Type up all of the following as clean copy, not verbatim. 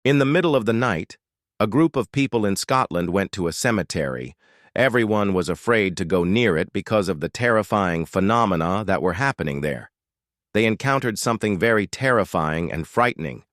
In the middle of the night, a group of people in Scotland went to a cemetery. Everyone was afraid to go near it because of the terrifying phenomena that were happening there. They encountered something very terrifying and frightening.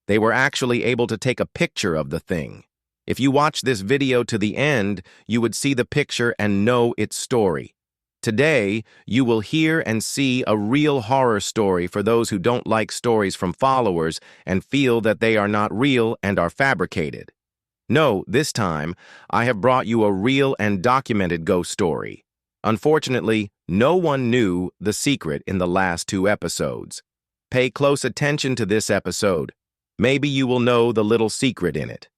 They were actually able to take a picture of the thing. If you watch this video to the end, you would see the picture and know its story. Today, you will hear and see a real horror story for those who don't like stories from followers and feel that they are not real and are fabricated. No, this time, I have brought you a real and documented ghost story. Unfortunately, no one knew the secret in the last 2 episodes. Pay close attention to this episode. Maybe you will know the little secret in it.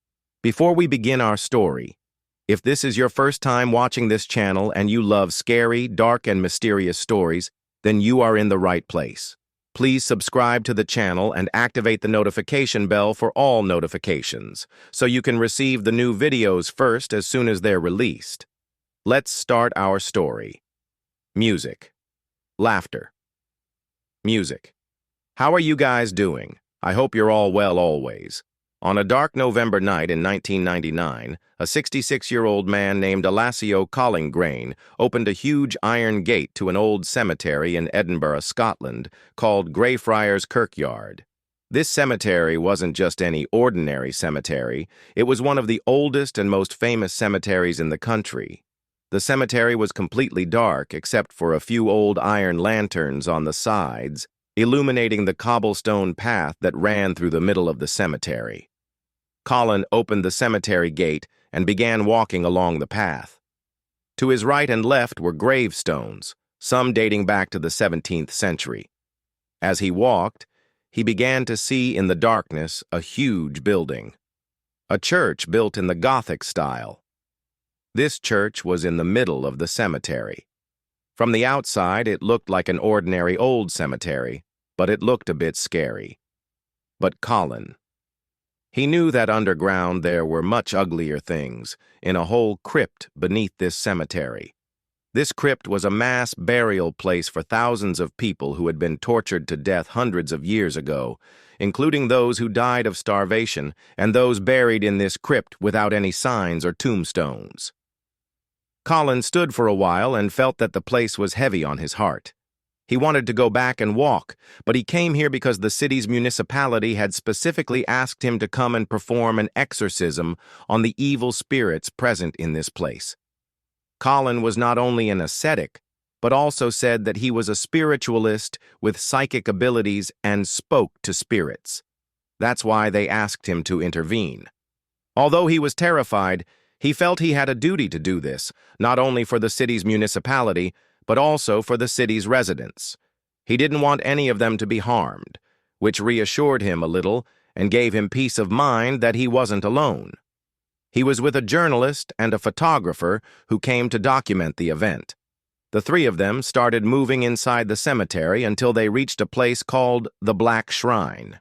Before we begin our story, if this is your first time watching this channel and you love scary, dark, and mysterious stories, then you are in the right place. Please subscribe to the channel and activate the notification bell for all notifications, so you can receive the new videos first as soon as they're released. Let's start our story. Music. Laughter. Music. How are you guys doing? I hope you're all well always. On a dark November night in 1999, a 66-year-old man named Alessio Collingrain opened a huge iron gate to an old cemetery in Edinburgh, Scotland, called Greyfriars Kirkyard. This cemetery wasn't just any ordinary cemetery, it was one of the oldest and most famous cemeteries in the country. The cemetery was completely dark except for a few old iron lanterns on the sides, illuminating the cobblestone path that ran through the middle of the cemetery. Colin opened the cemetery gate and began walking along the path. To his right and left were gravestones, some dating back to the 17th century. As he walked, he began to see in the darkness a huge building. A church built in the Gothic style. This church was in the middle of the cemetery. From the outside, it looked like an ordinary old cemetery, but it looked a bit scary. But Colin. He knew that underground there were much uglier things, in a whole crypt beneath this cemetery. This crypt was a mass burial place for thousands of people who had been tortured to death hundreds of years ago, including those who died of starvation and those buried in this crypt without any signs or tombstones. Colin stood for a while and felt that the place was heavy on his heart. He wanted to go back and walk, but he came here because the city's municipality had specifically asked him to come and perform an exorcism on the evil spirits present in this place. Colin was not only an ascetic, but also said that he was a spiritualist with psychic abilities and spoke to spirits. That's why they asked him to intervene. Although he was terrified, he felt he had a duty to do this, not only for the city's municipality, but also for the city's residents. He didn't want any of them to be harmed, which reassured him a little and gave him peace of mind that he wasn't alone. He was with a journalist and a photographer who came to document the event. The 3 of them started moving inside the cemetery until they reached a place called the Black Shrine.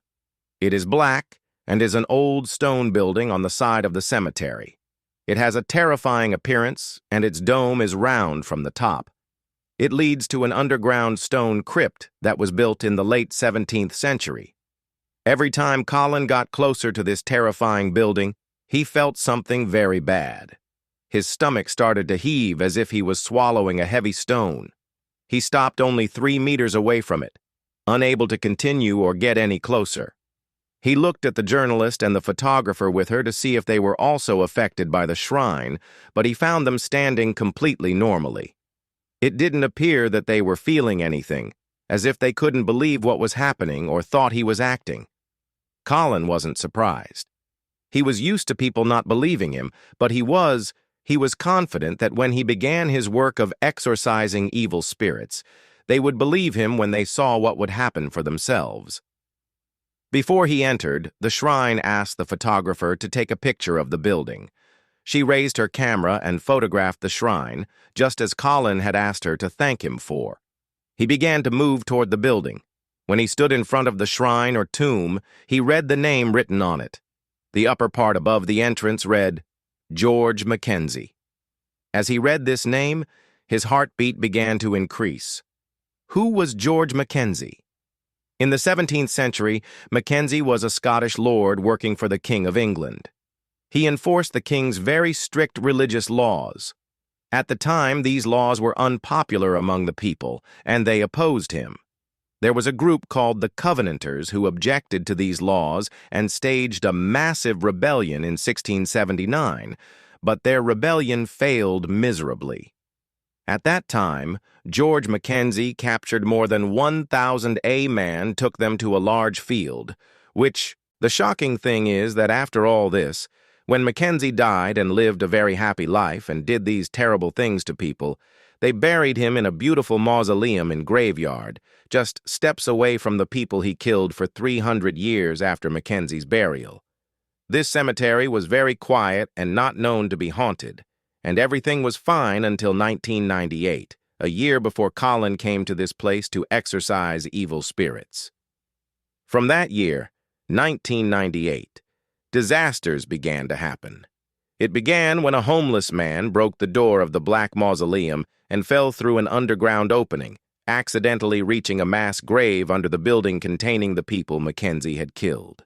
It is black and is an old stone building on the side of the cemetery. It has a terrifying appearance and its dome is round from the top. It leads to an underground stone crypt that was built in the late 17th century. Every time Colin got closer to this terrifying building, he felt something very bad. His stomach started to heave as if he was swallowing a heavy stone. He stopped only 3 meters away from it, unable to continue or get any closer. He looked at the journalist and the photographer with her to see if they were also affected by the shrine, but he found them standing completely normally. It didn't appear that they were feeling anything, as if they couldn't believe what was happening or thought he was acting. Colin wasn't surprised. He was used to people not believing him, but he was confident that when he began his work of exorcising evil spirits, they would believe him when they saw what would happen for themselves. Before he entered, the shrine asked the photographer to take a picture of the building. She raised her camera and photographed the shrine, just as Colin had asked her to thank him for. He began to move toward the building. When he stood in front of the shrine or tomb, he read the name written on it. The upper part above the entrance read, George Mackenzie. As he read this name, his heartbeat began to increase. Who was George Mackenzie? In the 17th century, Mackenzie was a Scottish lord working for the King of England. He enforced the king's very strict religious laws. At the time, these laws were unpopular among the people, and they opposed him. There was a group called the Covenanters who objected to these laws and staged a massive rebellion in 1679, but their rebellion failed miserably. At that time, George Mackenzie captured more than 1,000 A-men, took them to a large field, which, the shocking thing is that after all this, when Mackenzie died and lived a very happy life and did these terrible things to people, they buried him in a beautiful mausoleum in Graveyard, just steps away from the people he killed for 300 years after Mackenzie's burial. This cemetery was very quiet and not known to be haunted, and everything was fine until 1998, a year before Colin came to this place to exorcise evil spirits. From that year, 1998, disasters began to happen. It began when a homeless man broke the door of the Black Mausoleum and fell through an underground opening, accidentally reaching a mass grave under the building containing the people Mackenzie had killed.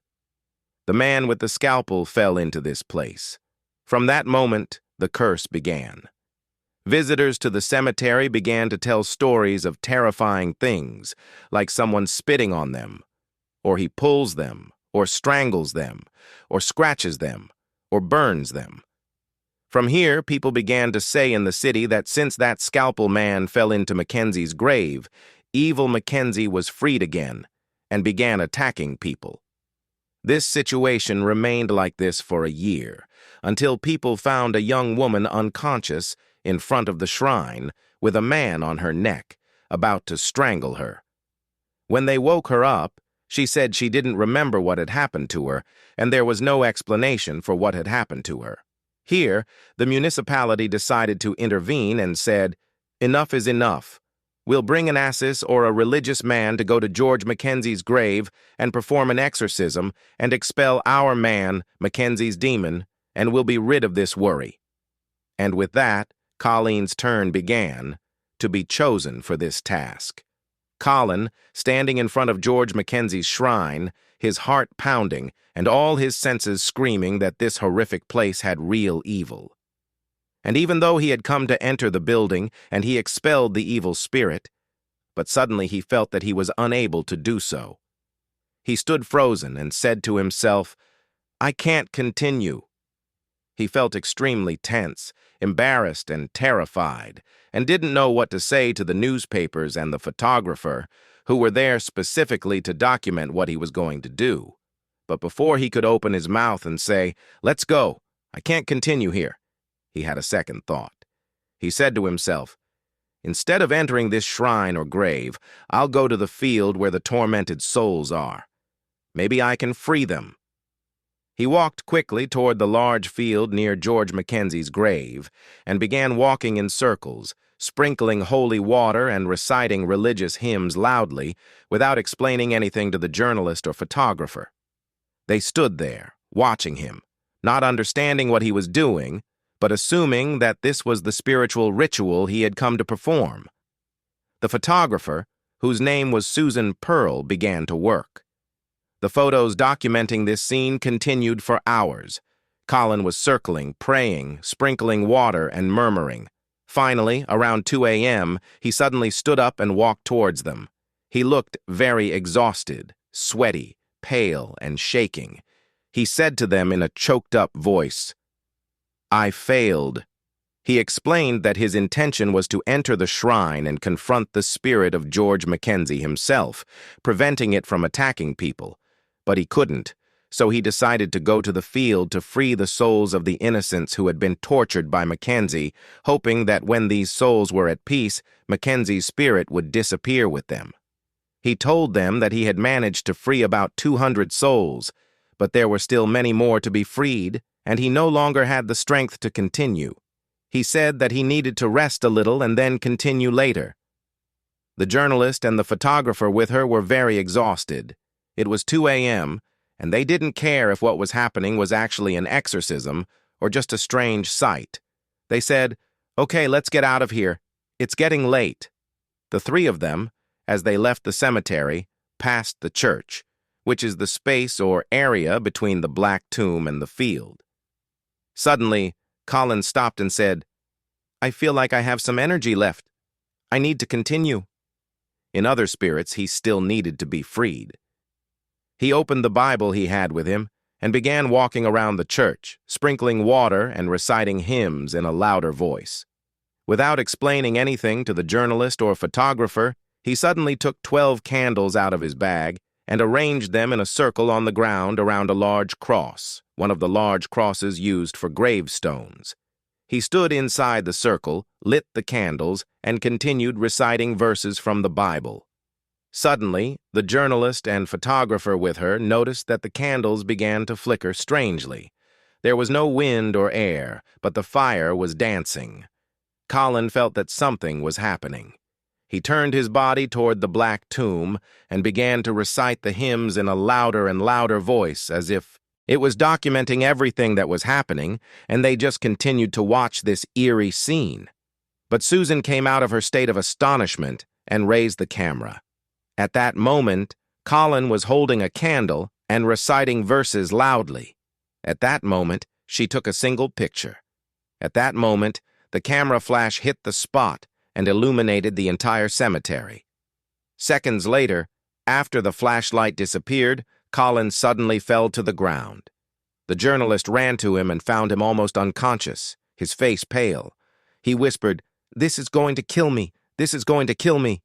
The man with the scalpel fell into this place. From that moment, the curse began. Visitors to the cemetery began to tell stories of terrifying things, like someone spitting on them, or he pulls them, or strangles them, or scratches them, or burns them. From here, people began to say in the city that since that scalpel man fell into Mackenzie's grave, evil Mackenzie was freed again and began attacking people. This situation remained like this for a year, until people found a young woman unconscious in front of the shrine with a man on her neck, about to strangle her. When they woke her up, she said she didn't remember what had happened to her, and there was no explanation for what had happened to her. Here, the municipality decided to intervene and said, "Enough is enough. We'll bring an assis or a religious man to go to George Mackenzie's grave and perform an exorcism and expel our man, Mackenzie's demon, and we'll be rid of this worry." And with that, Colleen's turn began to be chosen for this task. Colin, standing in front of George Mackenzie's shrine, his heart pounding and all his senses screaming that this horrific place had real evil. And even though he had come to enter the building and he expelled the evil spirit, but suddenly he felt that he was unable to do so. He stood frozen and said to himself, "I can't continue." He felt extremely tense, embarrassed and terrified, and didn't know what to say to the newspapers and the photographer, who were there specifically to document what he was going to do. But before he could open his mouth and say, "Let's go, I can't continue here," he had a second thought. He said to himself, "Instead of entering this shrine or grave, I'll go to the field where the tormented souls are. Maybe I can free them." He walked quickly toward the large field near George Mackenzie's grave and began walking in circles, sprinkling holy water and reciting religious hymns loudly without explaining anything to the journalist or photographer. They stood there, watching him, not understanding what he was doing, but assuming that this was the spiritual ritual he had come to perform. The photographer, whose name was Susan Pearl, began to work. The photos documenting this scene continued for hours. Colin was circling, praying, sprinkling water, and murmuring. Finally, around 2 a.m., he suddenly stood up and walked towards them. He looked very exhausted, sweaty, pale, and shaking. He said to them in a choked-up voice, "I failed." He explained that his intention was to enter the shrine and confront the spirit of George Mackenzie himself, preventing it from attacking people. But he couldn't, so he decided to go to the field to free the souls of the innocents who had been tortured by Mackenzie, hoping that when these souls were at peace, Mackenzie's spirit would disappear with them. He told them that he had managed to free about 200 souls, but there were still many more to be freed, and he no longer had the strength to continue. He said that he needed to rest a little and then continue later. The journalist and the photographer with her were very exhausted. It was 2 a.m., and they didn't care if what was happening was actually an exorcism or just a strange sight. They said, "Okay, let's get out of here. It's getting late." The three of them, as they left the cemetery, past the church, which is the space or area between the black tomb and the field. Suddenly, Colin stopped and said, "I feel like I have some energy left. I need to continue." In other spirits, he still needed to be freed. He opened the Bible he had with him and began walking around the church, sprinkling water and reciting hymns in a louder voice. Without explaining anything to the journalist or photographer, he suddenly took 12 candles out of his bag and arranged them in a circle on the ground around a large cross, one of the large crosses used for gravestones. He stood inside the circle, lit the candles, and continued reciting verses from the Bible. Suddenly, the journalist and photographer with her noticed that the candles began to flicker strangely. There was no wind or air, but the fire was dancing. Colin felt that something was happening. He turned his body toward the black tomb and began to recite the hymns in a louder and louder voice, as if it was documenting everything that was happening, and they just continued to watch this eerie scene. But Susan came out of her state of astonishment and raised the camera. At that moment, Colin was holding a candle and reciting verses loudly. At that moment, she took a single picture. At that moment, the camera flash hit the spot and illuminated the entire cemetery. Seconds later, after the flashlight disappeared, Colin suddenly fell to the ground. The journalist ran to him and found him almost unconscious, his face pale. He whispered, "This is going to kill me. This is going to kill me."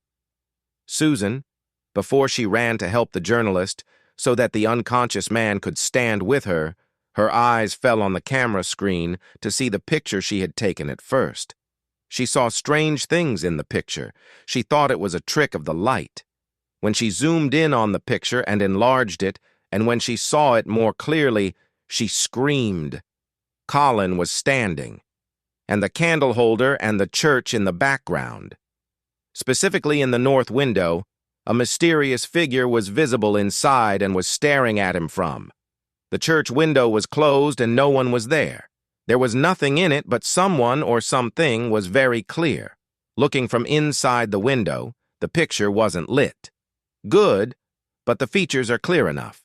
Susan, before she ran to help the journalist so that the unconscious man could stand with her, her eyes fell on the camera screen to see the picture she had taken at first. She saw strange things in the picture. She thought it was a trick of the light. When she zoomed in on the picture and enlarged it, and when she saw it more clearly, she screamed. Colin was standing, and the candle holder and the church in the background. Specifically in the north window, a mysterious figure was visible inside and was staring at him from. The church window was closed and no one was there. There was nothing in it, but someone or something was very clear. Looking from inside the window, the picture wasn't lit. Good, but the features are clear enough.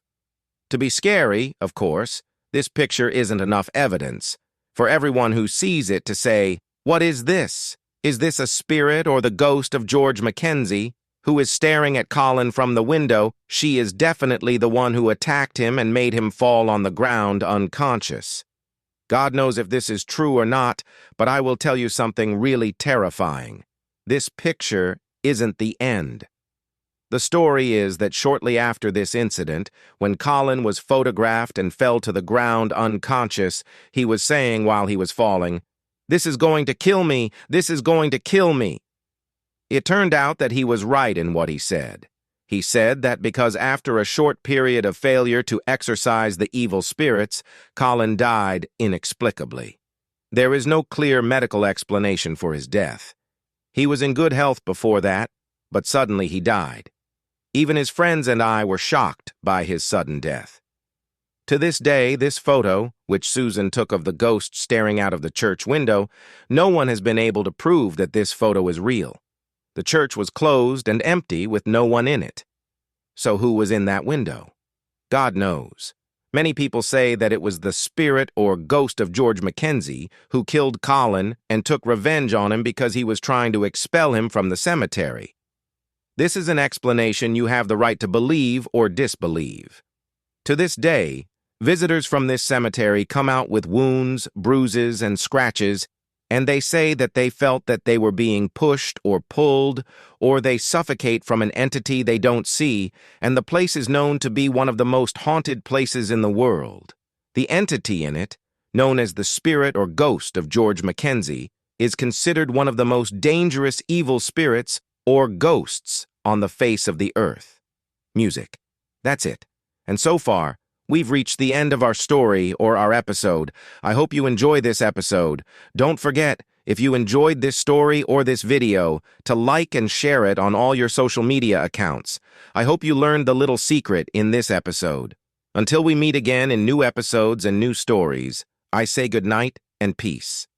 To be scary, of course, this picture isn't enough evidence for everyone who sees it to say, "What is this? Is this a spirit or the ghost of George Mackenzie, who is staring at Colin from the window? She is definitely the one who attacked him and made him fall on the ground unconscious." God knows if this is true or not, but I will tell you something really terrifying. This picture isn't the end. The story is that shortly after this incident, when Colin was photographed and fell to the ground unconscious, he was saying while he was falling, "This is going to kill me. This is going to kill me." It turned out that he was right in what he said. He said that because after a short period of failure to exorcise the evil spirits, Colin died inexplicably. There is no clear medical explanation for his death. He was in good health before that, but suddenly he died. Even his friends and I were shocked by his sudden death. To this day, this photo, which Susan took of the ghost staring out of the church window, no one has been able to prove that this photo is real. The church was closed and empty with no one in it. So who was in that window? God knows. Many people say that it was the spirit or ghost of George Mackenzie who killed Colin and took revenge on him because he was trying to expel him from the cemetery. This is an explanation you have the right to believe or disbelieve. To this day, visitors from this cemetery come out with wounds, bruises, and scratches, and they say that they felt that they were being pushed or pulled, or they suffocate from an entity they don't see, and the place is known to be one of the most haunted places in the world. The entity in it, known as the spirit or ghost of George Mackenzie, is considered one of the most dangerous evil spirits or ghosts on the face of the earth. Music. That's it. And so far, we've reached the end of our story or our episode. I hope you enjoy this episode. Don't forget, if you enjoyed this story or this video, to like and share it on all your social media accounts. I hope you learned the little secret in this episode. Until we meet again in new episodes and new stories, I say good night and peace.